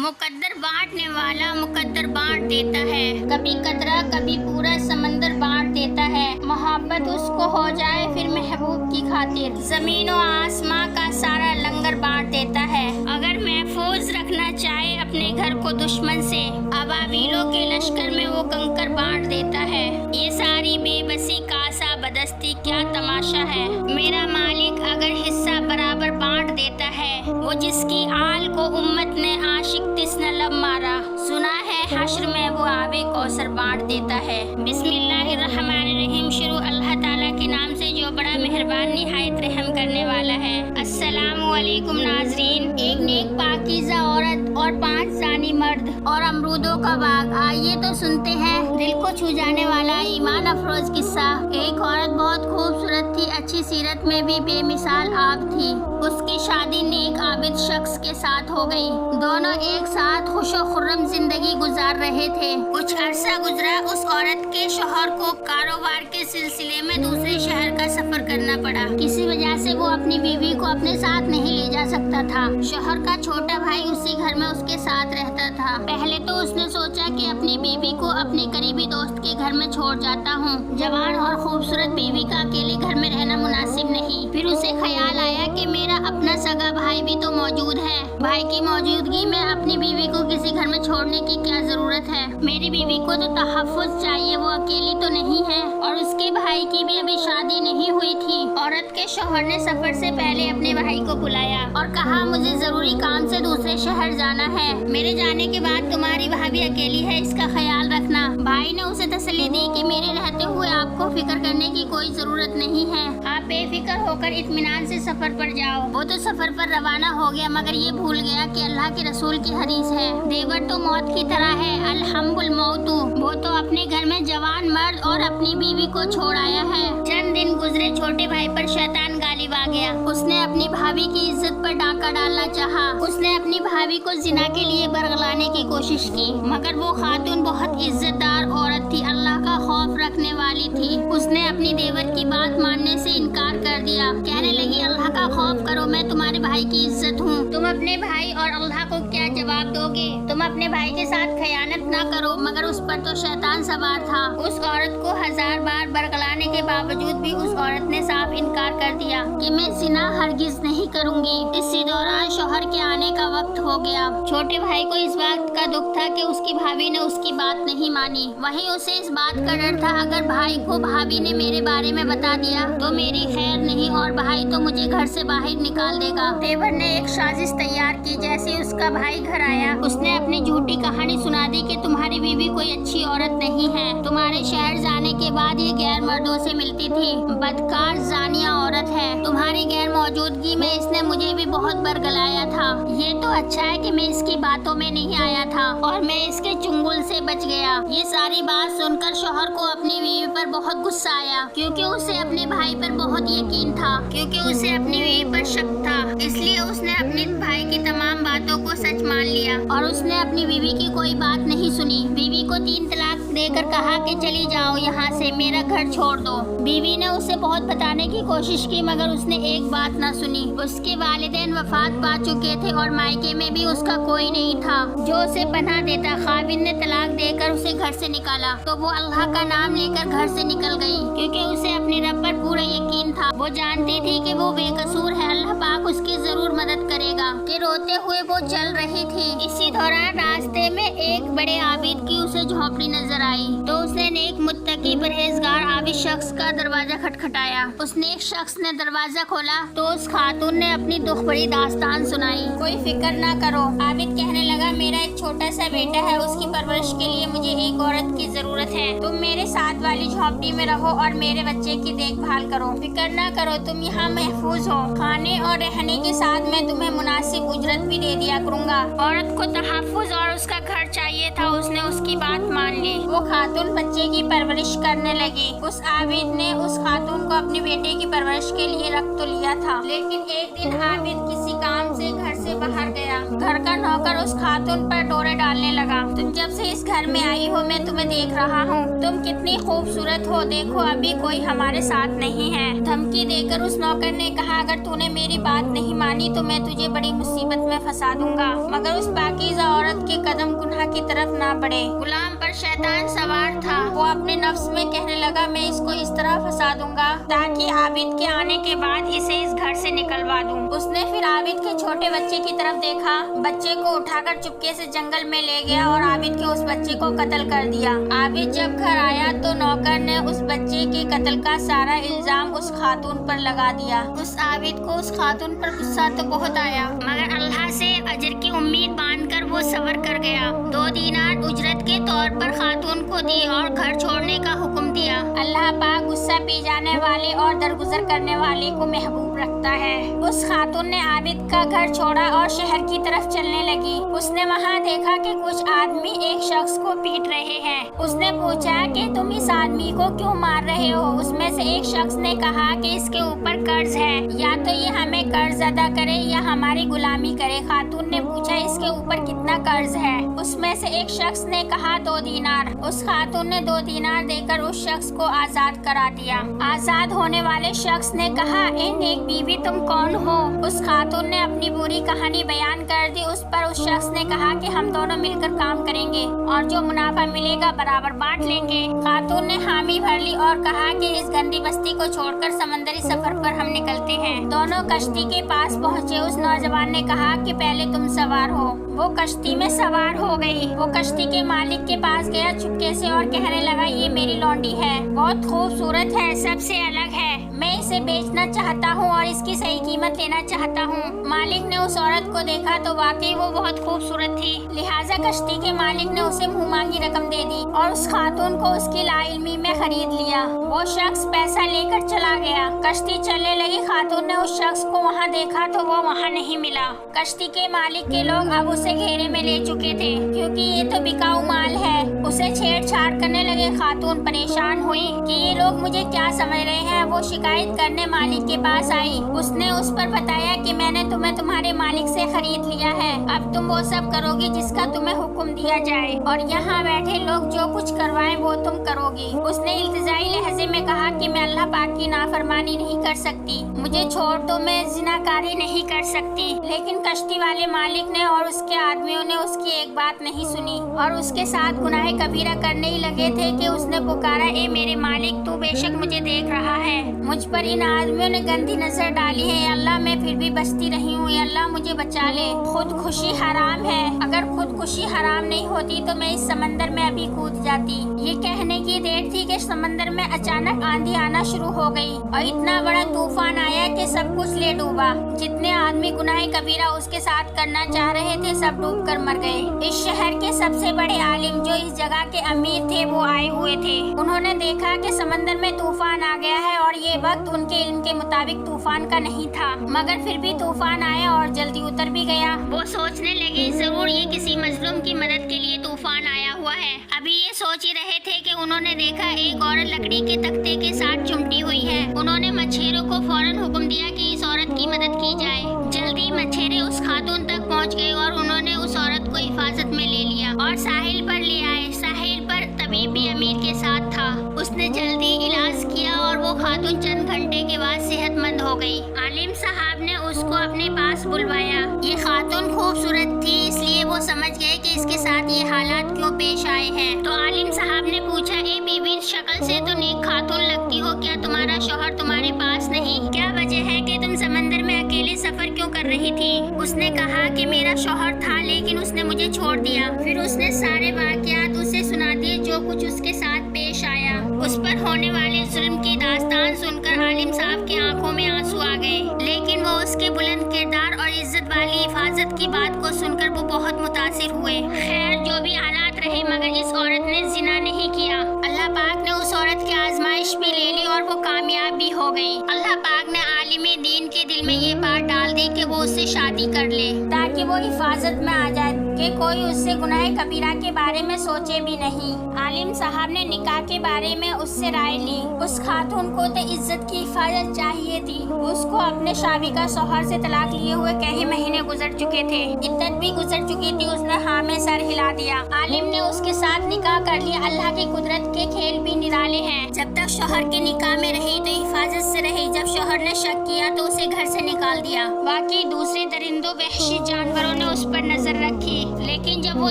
मुकद्दर बांटने वाला मुकद्दर बांट देता है। कभी कतरा कभी पूरा समंदर बांट देता है। मोहब्बत उसको हो जाए फिर महबूब की खातिर जमीन और आसमां का सारा लंगर बांट देता है। अगर महफूज रखना चाहे अपने घर को दुश्मन से, अबाबीलों के लश्कर में वो कंकर बांट देता है। ये सारी बेबसी कासा बदस्ती क्या तमाशा है। मेरा मालिक अगर हिस्सा बराबर बांट देता है, वो जिसकी आल को उम्मत ने आशिक तिस्न लब मारा, सुना है हश्र में वो आबे कौसर बांट देता है। बिस्मिल्लाहिर्रहमानिर्रहीम। शुरू अल्लाह ताला के नाम से जो बड़ा मेहरबान निहायत रहम करने वाला है। अस्सलामु अलैकुम नाज़रीन। एक नेक पाकीज़ा औरत और 5 जानी मर्द और अमरूदों का बाग। आइए तो सुनते हैं दिल को छू जाने वाला ईमान अफरोज किस्सा। एक औरत बहुत खूबसूरत थी, अच्छी सीरत में भी बेमिसाल आब थी। उसकी शादी नेक आबिद शख्स के साथ हो गई। दोनों एक साथ खुशो खुर्रम जिंदगी गुजार रहे थे। कुछ अरसा गुजरा, उस औरत के शौहर को कारोबार के सिलसिले में दूसरे शहर का सफर करना पड़ा। किसी वजह से वो अपनी बीवी को अपने साथ नहीं ले जा सकता था। शौहर का छोटा भाई उसी घर में उसके साथ रहता था। पहले तो उसने सोचा कि अपनी बीवी को अपने करीबी दोस्त के घर में छोड़ जाता हूँ। जवान और खूबसूरत बीवी का अकेले घर में रहना मुनासिब नहीं। फिर उसे ख्याल आया कि मेरा अपना सगा भाई भी तो मौजूद है। भाई की मौजूदगी में अपनी बीवी को किसी घर में छोड़ने की क्या जरूरत है। मेरी बीवी को तो तहफ्फुज़ चाहिए, वो अकेली तो नहीं है और उसके भाई की भी अभी शादी नहीं हुई थी। औरत के शौहर ने सफर से पहले अपने भाई को बुलाया और कहा, मुझे जरूरी काम से दूसरे शहर जाना है। मेरे जाने के बाद तुम्हारी भाभी अकेली है, इसका ख्याल रखना। भाई ने उसे तसल्ली दी कि मेरे रहते हुए आपको फिक्र करने की कोई जरूरत नहीं है। आप बेफिक्र होकर इत्मीनान से सफर पर जाओ। वो तो सफर पर रवाना हो गया, मगर ये भूल गया कि अल्लाह के रसूल की हदीस है, देवर तो मौत की तरह है, अलहम्बुल मौतु। वो तो अपने घर में जवान मर्द और अपनी बीवी को छोड़ आया है। चंद दिन गुजरे, छोटे भाई पर शैतान गालिब आ गया। उसने अपनी भाभी की इज्जत पर डाका डालना चाहा। उसने अपनी भाभी को जिना के लिए बरगलाने की कोशिश की, मगर वो खातून बहुत इज्जतदार औरत थी, अल्लाह का खौफ रखने वाली थी। उसने अपनी देवर की बात मानने से इनकार कर दिया। कहने लगी, अल्लाह का खौफ करो, मैं तुम्हारे भाई की इज्जत हूँ। तुम अपने भाई और अल्लाह को क्या जवाब दोगे? तुम अपने भाई के साथ खयानत ना करो। मगर उस पर तो शैतान सवार था। उस औरत को 1000 बार बरगलाने के बावजूद भी उस औरत ने साफ इनकार कर दिया कि मैं जिना हरगिज नहीं करूंगी। इसी दौरान शौहर के आने का वक्त हो गया। छोटे भाई को इस बात का दुख था कि उसकी भाभी ने उसकी बात नहीं मानी। वहीं उसे इस बात का डर था, अगर भाई को भाभी ने मेरे बारे में बता दिया तो मेरी खैर नहीं और भाई तो मुझे घर से बाहर निकाल देगा। देवर ने एक साजिश तैयार की। जैसे उसका भाई घर आया, उसने अपनी झूठी कहानी सुना दी कि तुम्हारी बीवी कोई अच्छी औरत नहीं है। तुम्हारे शहर जाने के बाद ये गैर मर्दों से मिलती थी, बदकार जानिया औरत है। तुम्हारी गैर मौजूदगी में इसने मुझे भी बहुत बरगलाया था। ये तो अच्छा है कि मैं इसकी बातों में नहीं आया था और मैं इसके चुंगल से बच गया। ये सारी बात सुनकर शौहर को अपनी बीवी पर बहुत गुस्सा आया, क्योंकि उसे अपने भाई पर बहुत यकीन था, क्योंकि उसे अपनी बीवी पर शक था। इसलिए उसने अपने भाई की तमाम बातों को सच मान लिया और उसने अपनी बीवी की कोई बात नहीं सुनी। बीवी को 3 तलाक देकर कहा कि चली जाओ यहाँ से, मेरा घर छोड़ दो। बीवी ने उसे बहुत बताने की कोशिश की, मगर उसने एक बात ना सुनी। उसके वालिदैन वफात पा चुके थे और मायके में भी उसका कोई नहीं था जो उसे पनाह देता। खाविन ने तलाक देकर उसे घर से निकाला तो वो अल्लाह का नाम लेकर घर से निकल गई, क्योंकि उसे अपने रब पर पूरा यकीन था। वो जानती थी कि वो बेकसूर है, अल्लाह पाक उसकी जरूर मदद करेगा। कि रोते हुए वो चल रही थी। इसी दौरान रास्ते में एक बड़े आबिद की उसे झोपड़ी नजर आई, तो उसने नेक मुत्तकी परहेजगार आबिद शख्स का दरवाजा खटखटाया। उस नेक शख्स ने दरवाजा खोला तो उस खातून ने अपनी दुख भरी दास्तान सुनाई। कोई फिक्र ना करो, आबिद कहने लगा, मेरा एक छोटा सा बेटा है, उसकी परवरिश के लिए मुझे एक औरत की जरूरत है। तुम मेरे साथ वाली झोपड़ी में रहो और मेरे बच्चे की देखभाल करो। फिक्र ना करो, तुम यहाँ महफूज हो। खाने और रहने के साथ मैं तुम्हें मुनासिब उजरत भी दे दिया करूँगा। औरत को तहफ्फुज और उसका घर चाहिए था, उसने उसकी बात मान ली। वो खातून बच्चे की परवरिश करने लगी। उस आबिद ने उस खातून को अपने बेटे की परवरिश के लिए रख तो लिया था, लेकिन एक दिन आबिद किसी काम से घर से बाहर गया। घर का नौकर उस खातून पर डोरे डालने लगा, तुम जब से इस घर में आई हो मैं तुम्हें देख रहा हूँ, तुम कितनी खूबसूरत हो, देखो अभी कोई हमारे साथ नहीं है। धमकी देकर उस नौकर ने कहा, अगर तूने मेरी बात नहीं मानी तो मैं तुझे बड़ी मुसीबत में फंसा दूंगा। मगर उस पाकीज़ा औरत कदम गुनाह की तरफ ना बढ़े। गुलाम पर शैतान सवार था। वो अपने नफ्स में कहने लगा, मैं इसको इस तरह फंसा दूंगा ताकि आबिद के आने के बाद इसे इस घर से निकलवा दूं। उसने फिर आबिद के छोटे बच्चे की तरफ देखा, बच्चे को उठाकर चुपके से जंगल में ले गया और आबिद के उस बच्चे को कत्ल कर दिया। आबिद जब घर आया तो नौकर ने उस बच्चे के कत्ल का सारा इल्जाम उस खातून पर लगा दिया। उस आबिद को उस खातून पर गुस्सा तो बहुत आया, मगर अल्लाह से अजर की उम्मीद बांधकर वो सब्र कर गया। 2 दीनार उजरत के तौर पर खातून को दी और घर छोड़ने का हुक्म दिया। अल्लाह पाक गुस्सा पी जाने वाले और दरगुजर करने वाले को महबूब रखता है। उस खातून ने आबिद का घर छोड़ा और शहर की तरफ चलने लगी। उसने वहाँ देखा कि कुछ आदमी एक शख्स को पीट रहे हैं। उसने पूछा कि तुम इस आदमी को क्यों मार रहे हो? उसमें से एक शख्स ने कहा कि इसके ऊपर कर्ज है, या तो ये हमें कर्ज अदा करे या हमारी गुलामी करे। खातून ने पूछा, इसके ऊपर कितना कर्ज है? उसमें से एक शख्स ने कहा 2 दीनार। उस खातून ने 2 दीनार देकर उस शख्स को आजाद करा दिया। आजाद होने वाले शख्स ने कहा, ए नेक बीवी, तुम कौन हो? उस खातून ने अपनी बुरी कहानी बयान कर दी। उस पर उस शख्स ने कहा कि हम दोनों मिलकर काम करेंगे और जो मुनाफा मिलेगा बराबर बांट लेंगे। खातून ने हामी भर ली और कहा कि इस गंदी बस्ती को छोड़कर समंदरी सफर पर हम निकलते हैं। दोनों कश्ती के पास पहुँचे। उस नौजवान ने कहा कि पहले तुम सवार हो। वो कश्ती में सवार हो गई। वो कश्ती के मालिक के पास गया चुपके से और कहने लगा, ये मेरी लौंडी है, बहुत खूबसूरत है, सबसे अलग है, मैं इसे बेचना चाहता हूँ और इसकी सही कीमत लेना चाहता हूँ। मालिक ने उस औरत को देखा तो वाकई वो बहुत खूबसूरत थी, लिहाजा कश्ती के मालिक ने उसे मुँह मांगी रकम दे दी और उस खातून को उसकी लाइल्मी में खरीद लिया। वो शख्स पैसा लेकर चला गया। कश्ती चलने लगी। खातून ने उस शख्स को वहाँ देखा तो वो वहाँ नहीं मिला। कश्ती के मालिक के लोग अब उसे घेरे में ले चुके थे, क्योंकि ये तो बिकाऊ माल है। उसे छेड़छाड़ करने लगे। खातून परेशान हुई कि ये लोग मुझे क्या समझ रहे हैं। वो शिकायत करने मालिक के पास आई। उसने उस पर बताया कि मैंने तुम्हें तुम्हारे मालिक से खरीद लिया है, अब तुम वो सब करोगी जिसका तुम्हें हुक्म दिया जाए और यहाँ बैठे लोग जो कुछ करवाएं वो तुम करोगी। उसने इल्तिजाई लहजे में कहा कि मैं अल्लाह पाक की नाफरमानी नहीं कर सकती, मुझे छोड़ दो, मैं जिनाकारी नहीं कर सकती। लेकिन कश्ती वाले मालिक ने और उसके आदमियों ने उसकी एक बात नहीं सुनी और उसके साथ गुनाह कबीरा करने ही लगे थे कि उसने पुकारा, ए मेरे मालिक, तू बेशक मुझे देख रहा है, मुझ पर इन आदमियों ने गंदी नजर डाली है। अल्लाह, मैं फिर भी बचती रही हूँ, अल्लाह मुझे बचा ले। खुद खुशी हराम है, अगर खुद खुशी हराम नहीं होती तो मैं इस समंदर में अभी कूद जाती। ये कहने की देर थी कि समंदर में अचानक आंधी आना शुरू हो गई और इतना बड़ा तूफान आया कि सब कुछ ले डूबा। जितने आदमी गुनाह कबीरा उसके साथ करना चाह रहे थे सब डूब कर मर गए। इस शहर के सबसे बड़े आलिम जो इस जगह के अमीर थे वो आए हुए थे। उन्होंने देखा कि समंदर में तूफान आ गया है और ये वक्त उनके इल्म के मुताबिक तूफान का नहीं था, मगर फिर भी तूफान आया और जल्दी उतर भी गया। वो सोचने लगे, जरूर ये किसी मजलूम की मदद के लिए तूफान आया हुआ है। अभी ये सोच ही रहे थे कि उन्होंने देखा एक औरत लकड़ी के तख्ते के साथ चिमटी हुई है। उन्होंने मछेरों को फौरन हुक्म दिया कि इस औरत की मदद की जाए। जल्दी मछेरे उस खातून तक पहुंच गए और उन्होंने उस औरत को हिफाजत में ले लिया और साहिल पर ले आए। साहिल पर तबीब भी अमीर के साथ था। उसने जल्दी इलाज किया और वो खातून चंद घंटे के बाद सेहतमंद हो गई। आलिम साहब ने उसको अपने पास बुलवाया। ये खातून खूबसूरत थी, इसलिए वो समझ गए कि इसके साथ ये हालात क्यों पेश आए हैं। तो आलिम साहब ने पूछा, ए बीबी, शक्ल से तो नेक खातून लगती हो, क्या तुम्हारा शौहर तुम्हारे पास नहीं? क्या वजह है कि तुम समंदर में अकेले सफर क्यों कर रही थी? उसने कहा कि मेरा शौहर था लेकिन उसने मुझे छोड़ दिया। फिर उसने सारे वाकयात उसे सुना दिए जो कुछ उसके साथ पेश आया। उस पर होने वाले जुल्म की दास्तान सुनकर आलिम साहब की आंखों में आंसू आ गए, लेकिन वो उसके बुलंद किरदार और इज्जत वाली हिफाजत की बात को सुनकर वो बहुत मुतासिर हुए। खैर, जो भी हालात रहे, मगर इस औरत ने जिना नहीं किया। अल्लाह पाक ने उस औरत की आजमाइश भी ले ली और वो कामयाब भी हो गई। अल्लाह पाक ने आलिम दीन के दिल में ये बात डाल दी कि वो उससे शादी कर ले ताकि वो हिफाजत में आ जाए कि कोई उससे गुनाह कबीरा के बारे में सोचे भी नहीं। आलिम साहब ने निकाह के बारे में उससे राय ली। उस खातून को तो इज्जत की हिफाजत चाहिए थी। उसको अपने शाबिका शौहर से तलाक लिए हुए कई महीने गुजर चुके थे, इद्दत भी गुजर चुकी थी। उसने हाँ में सर हिला दिया। आलिम ने उसके साथ निकाह कर लिया। अल्लाह की कुदरत के खेल भी निराले हैं। जब तक शौहर के निकाह में रही तो हिफाजत से रही। जब शौहर ने शक शक किया तो उसे घर से निकाल दिया। बाकी दूसरे दरिंदों वहशी जानवरों ने उस पर नजर रखी, लेकिन जब वो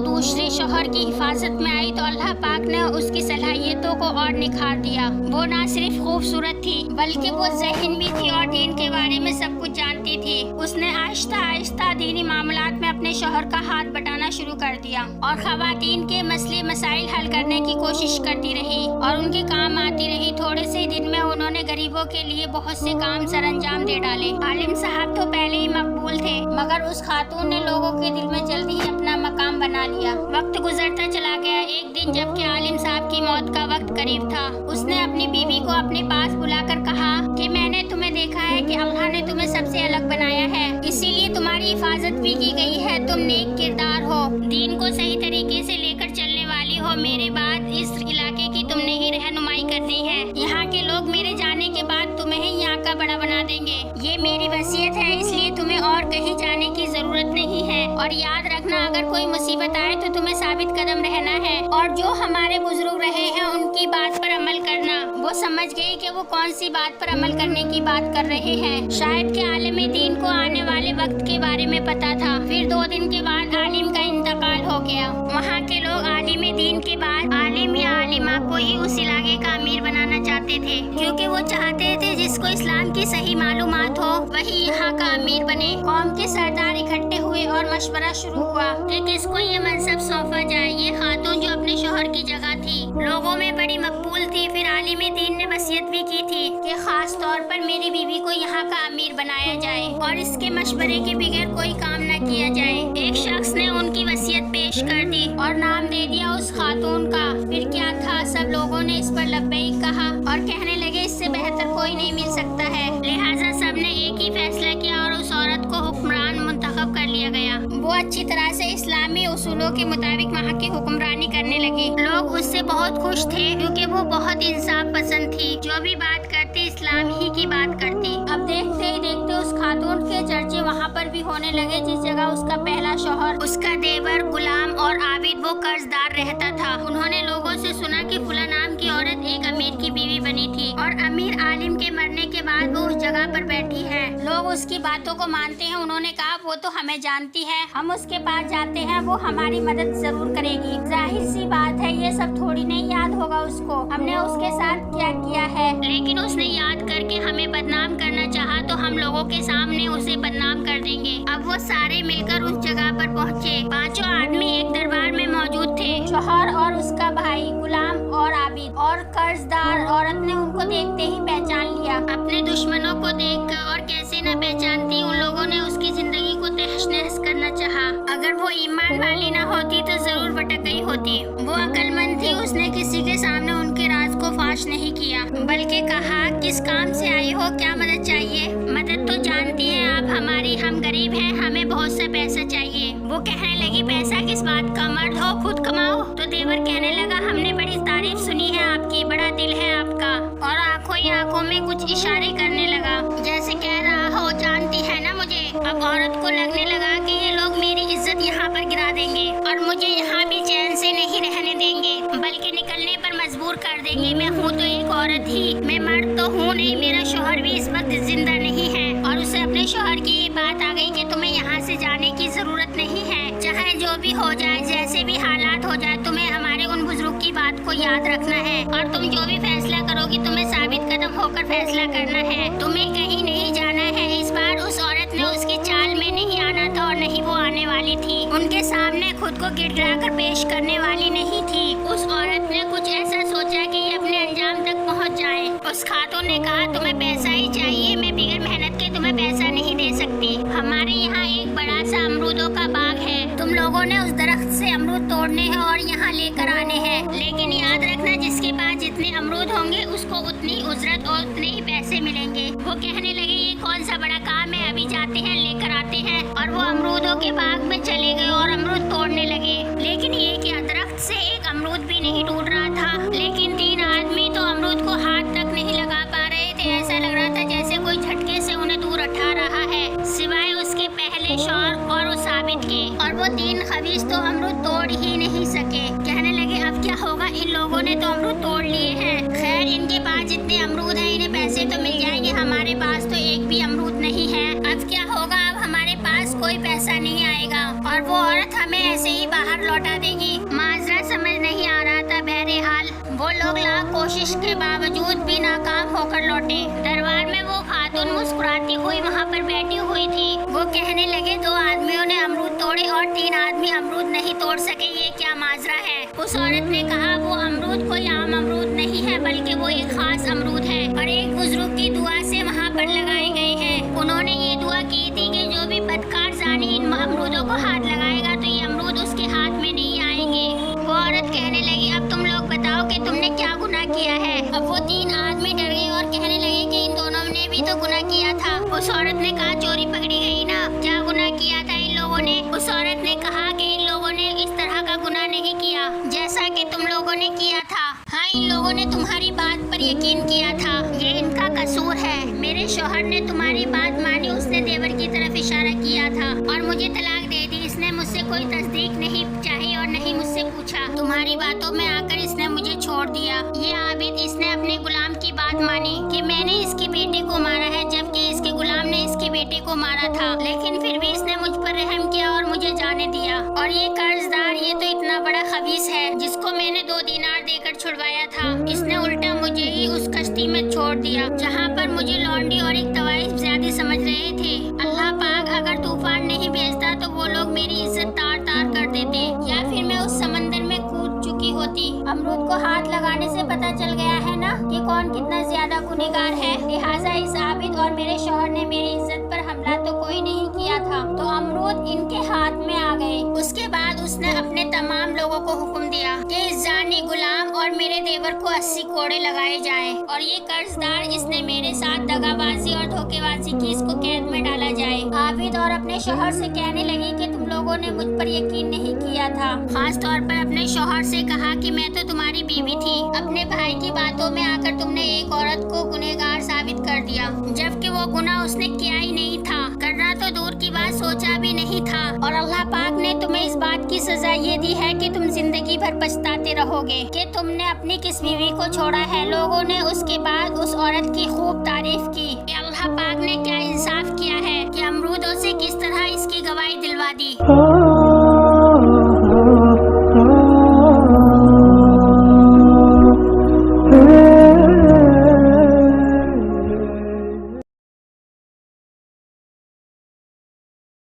दूसरे शौहर की हिफाजत में आई तो अल्लाह पाक ने उसकी सलाहियतों को और निखार दिया। वो ना सिर्फ खूबसूरत थी बल्कि वो ज़हीन भी थी और दीन के बारे में सब कुछ जानती थी। उसने आहिस्ता आहिस्ता दीनी मामलात में अपने शौहर का हाथ बटाना शुरू कर दिया और खवातीन के मसले मसाइल हल करने की कोशिश करती रही और उनके काम आती रही। थोड़े से दिन में उन्होंने गरीबों के लिए बहुत से काम सरअंजाम दे डाले। आलिम साहब तो पहले ही मकबूल थे, मगर उस खातून ने लोगों के दिल में जल्दी ही अपना मकाम बना लिया। वक्त गुजरता चला गया। एक दिन जबकि आलिम साहब की मौत का वक्त करीब था, उसने अपनी बीवी को अपने पास बुलाकर कहा कि मैंने तुम्हें देखा है कि अल्लाह ने तुम्हें सबसे अलग बनाया है, इसीलिए तुम्हारी हिफाजत भी की गई है। तुम नेक किरदार हो, दीन को सही तरीके से लेकर चलने वाली हो। मेरे बाद इस इलाके की तुमने ही रहनुमाई करनी है। यहाँ के लोग मेरे जाने के बाद तुम्हें ही यहाँ का बड़ा बना देंगे। ये मेरी वसीयत है, इसलिए तुम्हें और कहीं जाने की जरूरत नहीं है। और याद रखना, अगर कोई मुसीबत आए तो तुम्हें साबित कदम रहना है और जो हमारे बुजुर्ग रहे हैं उनकी बात पर अमल करना। वो समझ गई कि वो कौन सी बात पर अमल करने की बात कर रहे हैं। शायद के आलिम दीन को आने वाले वक्त के बारे में पता था। फिर 2 दिन के बाद आलिम का इंतकाल हो गया। वहाँ के लोग आलिम दीन के बाद आलिम या आलिमा को ही उस इलाके का अमीर बनाना चाहते थे, क्योंकि वो चाहते थे जिसको इस्लाम की सही मालूमात हो वही यहाँ का अमीर बने। कौम के सरदार इकट्ठे हुए और मशवरा शुरू हुआ कि किसको ये मनसब सौंपा जाए। ये खातून जो अपने शौहर की जगह थी, लोगों में बड़ी मकबूल थी। फिर आलिम दीन ने वसीयत भी की थी कि खास तौर पर मेरी बीवी को यहाँ का अमीर बनाया जाए और इसके मशवरे के बगैर कोई काम न किया जाए। एक शख्स ने उनकी वसीयत पेश कर दी और नाम दे दिया उस खातून का। फिर क्या था, सब लोगों ने इस पर लब्बैक कहा और कहने लगे इससे बेहतर कोई नहीं मिल सकता है। लिहाजा सब ने एक ही फैसला किया और उस औरत को हुक्मरान मुंतखब कर लिया गया। वो अच्छी तरह से इस्लामी उसूलों के मुताबिक वहाँ की हुक्मरानी करने लगी। लोग उससे बहुत खुश थे क्योंकि वो बहुत इंसाफ पसंद थी। जो भी बात करती इस्लाम ही की बात करती। अब देखते ही देखते उस खातून के चर्चे वहाँ पर भी होने लगे जिस जगह उसका पहला शौहर, उसका देवर, गुलाम और आबिद वो कर्जदार रहता था। उन्होंने लोगों से सुना कि फुला नाम की औरत एक अमीर की बीवी बनी थी और अमीर आलिम के मरने के बाद वो उस जगह पर बैठी है। लोग उसकी बातों को मानते हैं। उन्होंने कहा वो तो हमें जानती है, हम उसके पास जाते हैं, वो हमारी मदद जरूर करेगी। जाहिर सी बात है ये सब थोड़ी नहीं याद होगा उसको, हमने उसके साथ क्या किया है। लेकिन उसने याद करके हमें बदनाम करना चाहा तो हम लोगों के सामने उसे बदनाम कर देंगे। अब वो सारे मिलकर उस जगह पर पहुँचे। 5 आदमी एक दरबार में मौजूद थे, शौहर और उसका भाई, गुलाम और आबिद और कर्जदार। औरत ने उनको देखते ही पहचान लिया। अपने दुश्मनों को देखकर और कैसे न पहचानती, उन लोगों ने उसकी जिंदगी को तहस नहस करना चाहा। अगर वो ईमान वाली न होती तो जरूर भटक गई होती। वो अक्लमंद थी, उसने किसी के सामने उनके राज को फाश नहीं किया, बल्कि कहा किस काम से आई हो, क्या मदद चाहिए। मदद तो जानती है आप हमारी, हम गरीब हैं, हमें बहुत सा पैसा चाहिए। वो कहने लगी पैसा किस बात का, मर्द हो खुद कमाओ। तो देवर कहने लगा हमने बड़ी तारीफ सुनी है आपकी, बड़ा दिल है आपका। और आंखों ही आंखों में कुछ इशारे करने लगा जैसे कह रहा हो जानती है ना मुझे। अब औरत को लगने लगा कि ये लोग मेरी इज्जत यहाँ पर गिरा देंगे और मुझे यहाँ भी चैन से नहीं रहने देंगे, बल्कि निकलने पर मजबूर कर देंगे। मैं हूँ तो एक औरत ही, मैं मर्द तो हूँ नहीं, मेरा शौहर भी इस वक्त जिंदा नहीं है। और उसे अपने शौहर की ये बात आ गई कि तुम्हें यहाँ से जाने की जरूरत नहीं है, चाहे जो भी हो जाए, जैसे भी हालात हो जाए, तुम्हें हमारे उन बुजुर्ग की बात को याद रखना है और तुम जो भी फैसला करोगी तुम्हें साबित कदम होकर फैसला करना है। तुम्हें कहीं नहीं जाना है। इस बार उस औरत ने उसकी चाल में नहीं आना था और नहीं वो आने वाली थी। उनके सामने खुद को गिड़गिड़ा कर पेश करने वाली नहीं थी। उस औरत ने कुछ ऐसा सोचा कि ये अपने अंजाम तक पहुंच जाए। उस खातून ने कहा तुम्हें पैसा ही चाहिए, मैं बिगैर मेहनत के तुम्हें पैसा नहीं दे सकती। हमारे यहाँ एक बड़ा सा अमरूदों का बाग है, तुम लोगों ने उस दरख्त से अमरूद तोड़ने हैं और यहाँ लेकर आने हैं। लेकिन याद रखना जिसके पास जितने अमरूद होंगे उसको उतनी उजरत और उतने ही पैसे मिलेंगे। वो कहने लगे ये कौन सा बड़ा काम है, अभी जाते हैं लेकर आते हैं। और वो अमरूदों के बाग में चले गए और अमरूद तोड़ने लगे। लेकिन ये क्या, दरख्त से एक अमरूद भी नहीं टूट रहा था। लेकिन 3 आदमी तो अमरूद को हाथ तक नहीं लगा पा रहे थे। ऐसा लग रहा था जैसे कोई झटके से उन्हें दूर हटा रहा है, सिवाय उसके पहले शौहर और उस आबिद के। और वो 3 खबीस तो अमरूद तोड़ ही नहीं सके। कहने लगे अब क्या होगा, इन लोगों ने तो अमरूद तोड़ लिए हैं। खैर इनके पास जितने अमरूद हैं इन्हें पैसे तो मिल जाएंगे, हमारे पास तो एक भी अमरूद नहीं है। अब क्या होगा, अब हमारे पास कोई पैसा नहीं आएगा और वो औरत हमें ऐसे ही बाहर लौटा देगी। माजरा समझ नहीं आ रहा था। बहरहाल वो लोग लाख कोशिश के बावजूद भी नाकाम होकर लौटे। दरबार में वो खातून मुस्कुराती हुई वहाँ पर बैठी हुई थी। वो कहने लगे 2 आदमियों ने अमरूद तोड़े और 3 आदमी अमरूद नहीं तोड़ सके, ये क्या माजरा है। उस औरत ने कहा वो अमरूद कोई आम अमरूद नहीं है, बल्कि वो एक खास अमरूद है और एक बुजुर्ग की दुआ से वहाँ पर लगाए गए हैं। उन्होंने ये दुआ की थी कि जो भी बदकार जानी इन अमरूदों को हाथ लगाएगा तो ये अमरूद उसके हाथ में नहीं आएंगे। वो औरत कहने लगी अब तुम लोग बताओ कि तुमने क्या गुनाह किया है। अब वो 3 आदमी डर गए और कहने लगे कि इन दोनों ने भी तो गुनाह किया था। उस औरत ने कहा चोरी पकड़ी गई ना, क्या गुनाह किया था इन लोगों ने। उस औरत ने कहा कि इन लोगों ने इस तरह का गुनाह नहीं किया जैसा कि तुम लोगों ने किया था। हाँ, इन लोगों ने तुम्हारी बात पर यकीन किया था, ये इनका कसूर है। मेरे शौहर ने तुम्हारी बात मानी, उसने देवर की तरफ इशारा किया था और मुझे तलाक दे दी। इसने मुझसे कोई तस्दीक नहीं चाहिए और नहीं मुझसे पूछा। तुम्हारी बातों में आकर इसने मुझे छोड़ दिया। ये आबिद इसने अपने गुलाम की बात मानी कि मैंने इसकी बेटी को मारा है, जबकि इसके गुलाम ने इसकी बेटी को मारा था, लेकिन फिर भी इसने मुझ पर रहम किया और मुझे जाने दिया। और ये कर्जदार, ये तो इतना बड़ा खबीस है जिसको मैंने 2 दीनार देकर छुड़वाया था, इसने उल्टा मुझे ही उस कश्ती में छोड़ दिया जहाँ पर मुझे लौंडी और एक तवाइफ ज्यादा समझ रहे थे। अल्लाह पाक अगर तूफान नहीं भेजता तो वो लोग मेरी इज्जत तार तार कर देते, या फिर मैं उस समंदर में कूद चुकी होती। अमरूद को हाथ लगाने से पता चल गया है ना कि कौन कितना ज्यादा गुनहगार है। लिहाजा इस आबिद और मेरे शौहर ने मेरी इज्जत पर हमला तो कोई नहीं किया था, तो अमरूद इनके हाथ में आ गए। उसके बाद उसने अपने तमाम लोगों को हुक्म दिया कि इस जानी गुलाम और मेरे देवर को 80 कोड़े लगाए जाएं और ये कर्जदार इसने मेरे साथ दगाबाजी और धोखेबाजी की, इसको कैद में डाला जाए। आबिद और अपने शौहर से कहने लगी कि तुम लोगों ने मुझ पर यकीन नहीं किया था। खास तौर पर अपने शौहर से कहा कि मैं तो तुम्हारी बीवी थी। अपने भाई की बातों में आकर तुमने एक औरत को गुनहगार साबित कर दिया, जबकि वो गुनाह उसने किया ही नहीं था। करना तो दूर की बात, सोचा भी नहीं था। और अल्लाह पाक ने तुम्हें इस बात की सजा ये दी है कि तुम जिंदगी भर पछताते रहोगे कि तुमने अपनी किस बीवी को छोड़ा है। लोगों ने उसके बाद उस औरत की खूब तारीफ की कि अल्लाह पाक ने क्या इंसाफ किया है कि अमरूदों से किस तरह इसकी गवाही दिलवा दी।